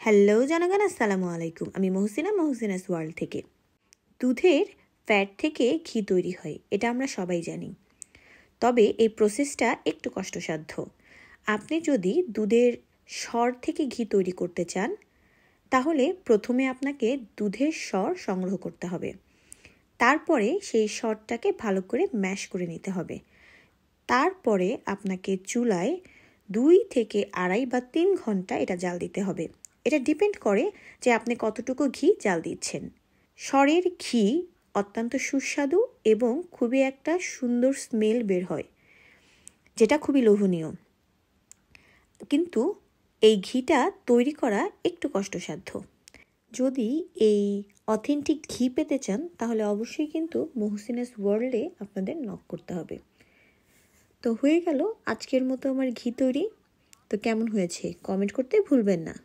Hello জনগণ, আসসালামু আলাইকুম। আমি মহসিনাস ওয়ার্ল্ড থেকে। দুধের ফ্যাট থেকে ঘি তৈরি হয়, এটা আমরা সবাই জানি। তবে এই প্রসেসটা একটু কষ্টসাধ্য। আপনি যদি দুধের সর থেকে ঘি তৈরি করতে চান, তাহলে প্রথমে আপনাকে দুধের সর সংগ্রহ করতে হবে। তারপরে সেই সরটাকে ভালো করে ম্যাশ করে নিতে হবে। তারপরে আপনাকে চুলায় 2 থেকে 2.5 বা 3 ঘন্টা এটা জাল দিতে হবে। এটা ডিপেন্ড করে যে আপনি কতটুকু ঘি জাল দিচ্ছেন। সরের ঘি অত্যন্ত সুস্বাদু এবং খুবই একটা সুন্দর স্মেল বের হয়, যেটা খুবই লোভনীয়। কিন্তু এই ঘিটা তৈরি করা একটু কষ্টসাধ্য। যদি এই অথেন্টিক ঘি পেতে চান, তাহলে অবশ্যই কিন্তু মহসিনাস ওয়ার্ল্ডে আপনাদের নক করতে হবে। তো হয়ে গেল আজকের মতো আমার ঘি তৈরি। তো কেমন হয়েছে কমেন্ট করতে ভুলবেন না।